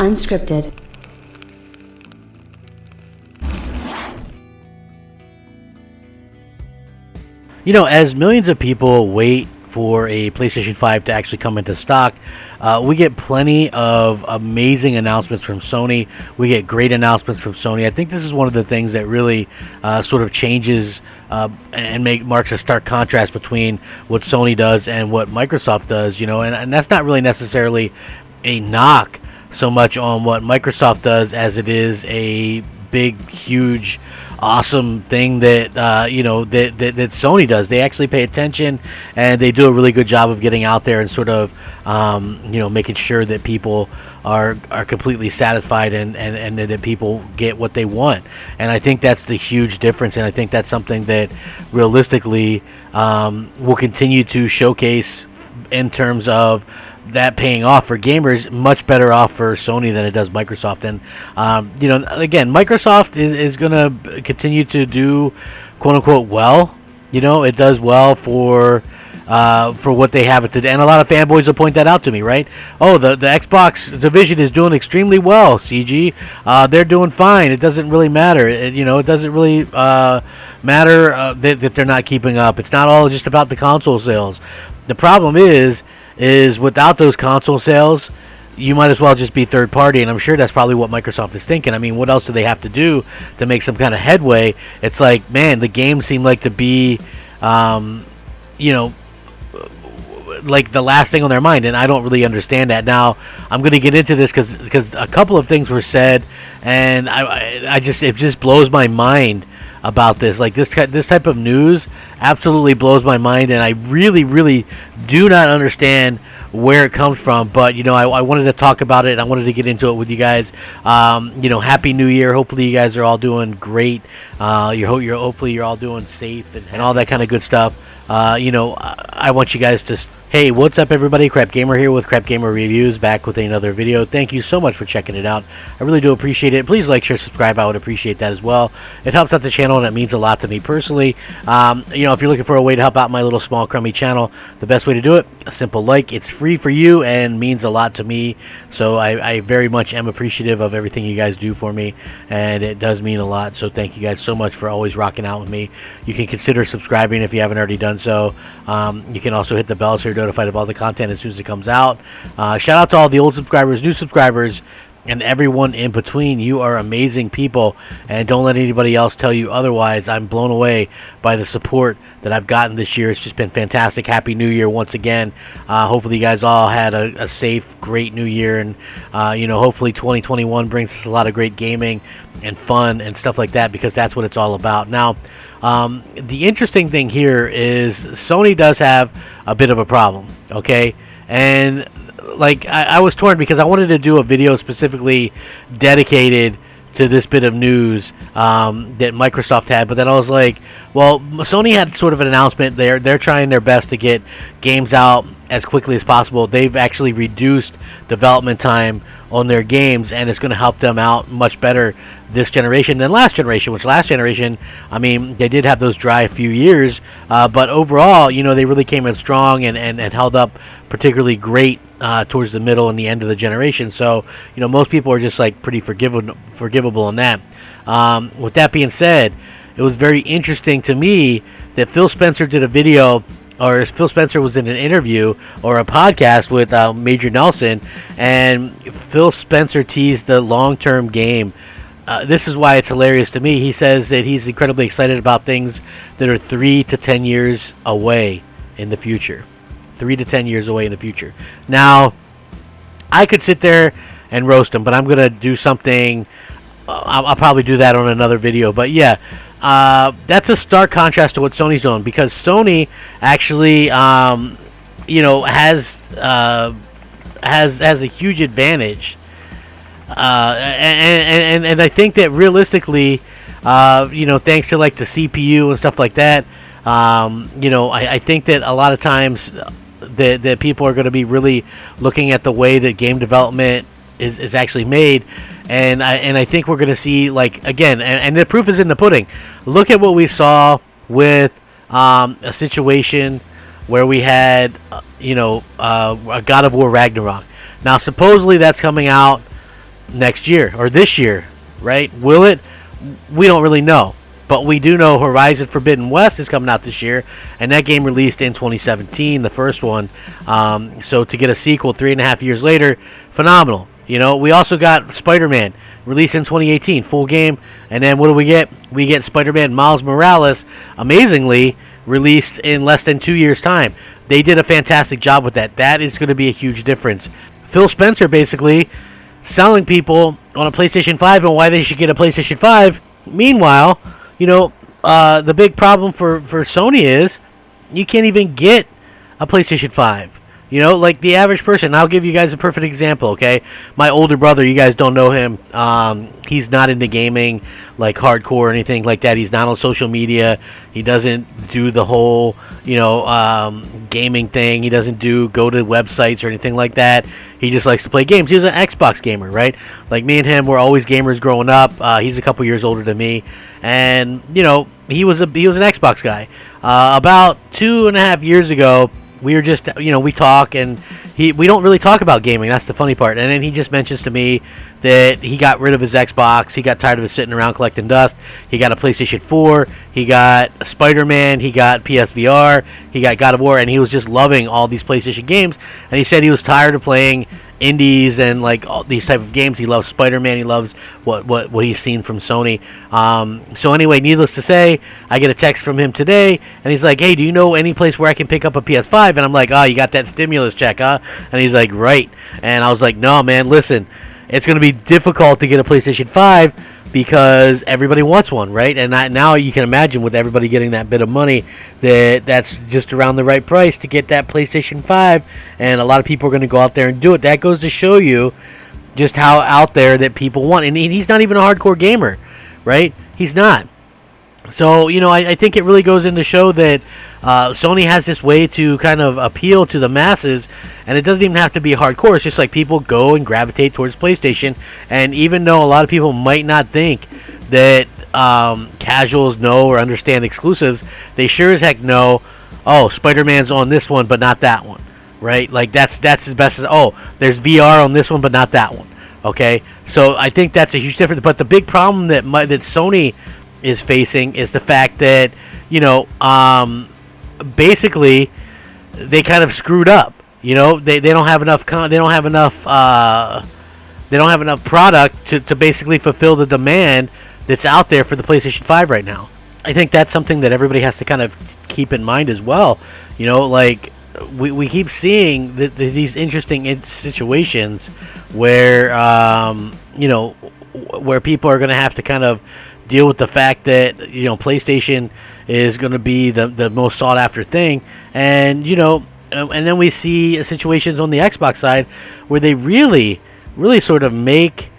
Unscripted. You know, as millions of people wait for a PlayStation 5 to actually come into stock, we get plenty of amazing announcements from Sony. We get great announcements from Sony. I think this is one of the things that really sort of changes and marks a stark contrast between what Sony does and what Microsoft does, you know, and that's not really necessarily a knock so much on what Microsoft does as it is a big, huge, awesome thing that that Sony does. They actually pay attention, and they do a really good job of getting out there and sort of making sure that people are completely satisfied and that people get what they want. And I think that's the huge difference, and I think that's something that realistically will continue to showcase in terms of that paying off for gamers. Much better off for Sony than it does Microsoft. And again, Microsoft is going to continue to do quote unquote well. You know, it does well for what they have today, and a lot of fanboys will point that out to me, right? Oh, the Xbox division is doing extremely well, CG. They're doing fine. It doesn't really matter. It doesn't really matter that they're not keeping up. It's not all just about the console sales. The problem is without those console sales, you might as well just be third party, and I'm sure that's probably what Microsoft is thinking. I mean, what else do they have to do to make some kind of headway? It's like, man, the games seem like to be, like the last thing on their mind, and I don't really understand that. Now, I'm going to get into this because a couple of things were said, and it just blows my mind about this. Like this type of news absolutely blows my mind, and I really, really do not understand where it comes from. But I wanted to talk about it. I wanted to get into it with you guys. Happy New Year. Hopefully you guys are all doing great. Hopefully you're all doing safe and all that kind of good stuff. I want you guys to. Hey, what's up, everybody? Crapgamer here with Crapgamer Reviews, back with another video. Thank you so much for checking it out. I really do appreciate it. Please like, share, subscribe. I would appreciate that as well. It helps out the channel, and it means a lot to me personally. If you're looking for a way to help out my little small crummy channel, the best way to do it, a simple like. It's free for you and means a lot to me. So I very much am appreciative of everything you guys do for me, and it does mean a lot. So thank you guys so much for always rocking out with me. You can consider subscribing if you haven't already done so. You can also hit the bell so you're notified of all the content as soon as it comes out. Shout out to all the old subscribers, new subscribers, and everyone in between. You are amazing people, and don't let anybody else tell you otherwise. I'm blown away by the support that I've gotten this year. It's just been fantastic. Happy New Year once again. Hopefully you guys all had a safe, great New Year, and hopefully 2021 brings us a lot of great gaming and fun and stuff like that, because that's what it's all about. Now, the interesting thing here is Sony does have a bit of a problem, okay? And like I was torn because I wanted to do a video specifically dedicated to this bit of news that Microsoft had, but then I was like, well, Sony had sort of an announcement. They're trying their best to get games out as quickly as possible. They've actually reduced development time on their games, and it's going to help them out much better this generation than last generation, which last generation, I mean, they did have those dry few years, but overall, they really came in strong and held up particularly great towards the middle and the end of the generation. So, most people are just like pretty forgivable in that. With that being said, it was very interesting to me that Phil Spencer did a video, or Phil Spencer was in an interview or a podcast with Major Nelson, and Phil Spencer teased the long-term game. This is why it's hilarious to me. He says that he's incredibly excited about things that are 3 to 10 years away in the future. 3 to 10 years away in the future. Now, I could sit there and roast him, but I'm going to do something. I'll probably do that on another video. But yeah, that's a stark contrast to what Sony's doing, because Sony actually, has a huge advantage. And I think that realistically, thanks to like the CPU and stuff like that, I think that a lot of times that people are going to be really looking at the way that game development is actually made, and I think we're going to see, like, again, and the proof is in the pudding. Look at what we saw with a situation where we had a God of War Ragnarok. Now supposedly that's coming out next year or this year, right? Will it? We don't really know. But we do know Horizon Forbidden West is coming out this year, and that game released in 2017, the first one. So to get a sequel 3.5 years later, phenomenal. You know, we also got Spider-Man released in 2018, full game, and then what do we get? We get Spider-Man Miles Morales, amazingly released in less than 2 years' time. They did a fantastic job with that. That is going to be a huge difference. Phil Spencer basically selling people on a PlayStation 5 and why they should get a PlayStation 5. Meanwhile, you know, the big problem for Sony is you can't even get a PlayStation 5. You know, like the average person. I'll give you guys a perfect example, okay? My older brother, you guys don't know him. He's not into gaming, like hardcore or anything like that. He's not on social media. He doesn't do the whole, you know, gaming thing. He doesn't go to websites or anything like that. He just likes to play games. He was an Xbox gamer, right? Like me and him were always gamers growing up. He's a couple years older than me, and you know, he was an Xbox guy. About 2.5 years ago, we were just, you know, we talk, and we don't really talk about gaming. That's the funny part. And then he just mentions to me that he got rid of his Xbox. He got tired of it sitting around collecting dust. He got a PlayStation 4. He got Spider-Man. He got PSVR. He got God of War, and he was just loving all these PlayStation games. And he said he was tired of playing indies and like all these type of games. He loves Spider-Man. He loves what he's seen from Sony. So anyway, needless to say, I get a text from him today, and he's like, "Hey, do you know any place where I can pick up a PS5?" And I'm like, "Oh, you got that stimulus check, huh?" And he's like, "Right." And I was like, "No, man, listen, it's going to be difficult to get a PlayStation 5 because everybody wants one, right? And now you can imagine with everybody getting that bit of money that's just around the right price to get that PlayStation 5, and a lot of people are going to go out there and do it. That goes to show you just how out there that people want. And he's not even a hardcore gamer, right? He's not. So, you know, I think it really goes in to show that Sony has this way to kind of appeal to the masses, and it doesn't even have to be hardcore. It's just like people go and gravitate towards PlayStation, and even though a lot of people might not think that casuals know or understand exclusives, they sure as heck know, oh, Spider-Man's on this one, but not that one, right? Like, that's as best as, oh, there's VR on this one, but not that one, okay? So I think that's a huge difference. But the big problem that Sony is facing is the fact that, you know, basically they kind of screwed up. You know, they don't have enough they don't have enough product to basically fulfill the demand that's out there for the PlayStation 5 right now. I think that's something that everybody has to kind of keep in mind as well. You know, like we keep seeing these interesting situations where you know, where people are going to have to kind of deal with the fact that, you know, PlayStation is going to be the most sought after thing, and you know, and then we see situations on the Xbox side where they really sort of make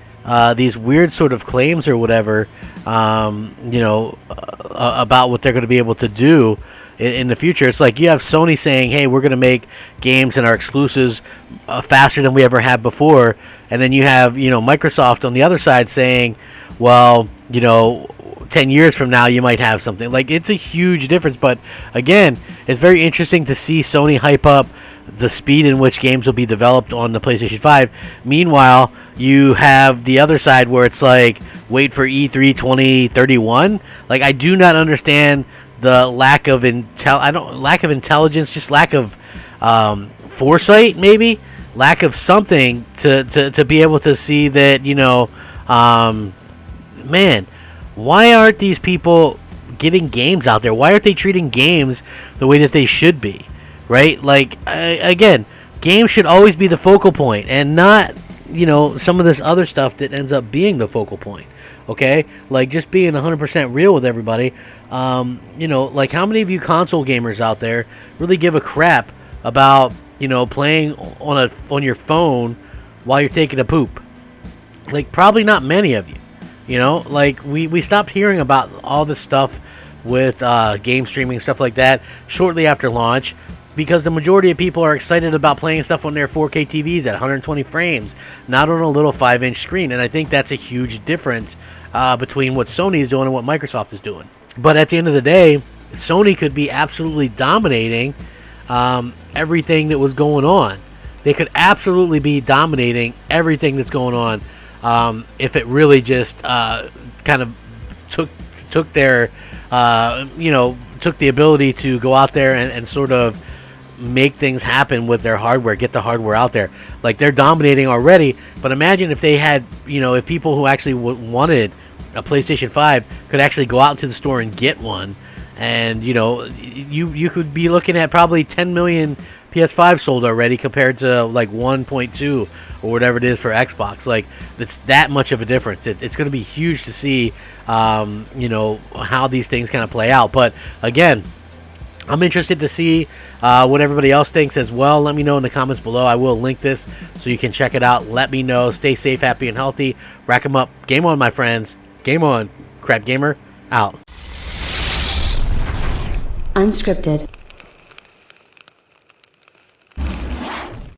these weird sort of claims or whatever, you know, about what they're going to be able to do in the future. It's like you have Sony saying, hey, we're going to make games and our exclusives faster than we ever have before, and then you have, you know, Microsoft on the other side saying, well, you know, 10 years from now you might have something. Like, it's a huge difference. But again, it's very interesting to see Sony hype up the speed in which games will be developed on the PlayStation 5. Meanwhile, you have the other side where it's like, wait for E3 2031. Like, I do not understand the lack of intelligence, just lack of foresight, maybe lack of something to be able to see that, you know, man, why aren't these people getting games out there? Why aren't they treating games the way that they should be, right? Like, again, games should always be the focal point and not, you know, some of this other stuff that ends up being the focal point, okay? Like, just being 100% real with everybody. You know, like, how many of you console gamers out there really give a crap about, you know, playing on your phone while you're taking a poop? Like, probably not many of you. You know, like, we stopped hearing about all this stuff with game streaming and stuff like that shortly after launch, because the majority of people are excited about playing stuff on their 4K TVs at 120 frames, not on a little 5-inch screen. And I think that's a huge difference between what Sony is doing and what Microsoft is doing. But at the end of the day, Sony could be absolutely dominating everything that was going on. They could absolutely be dominating everything that's going on if it really just kind of took their took the ability to go out there and sort of make things happen with their hardware, get the hardware out there. Like, they're dominating already, but imagine if they had, if people who actually wanted a PlayStation 5 could actually go out into the store and get one, and you could be looking at probably 10 million PS5 sold already compared to like 1.2 or whatever it is for Xbox. Like, it's that much of a difference. It's going to be huge to see how these things kind of play out. But again, I'm interested to see what everybody else thinks as well. Let me know in the comments below. I will link this so you can check it out. Let me know. Stay safe, happy, and healthy. Rack 'em up. Game on, my friends. Game on. Crapgamer out. Unscripted.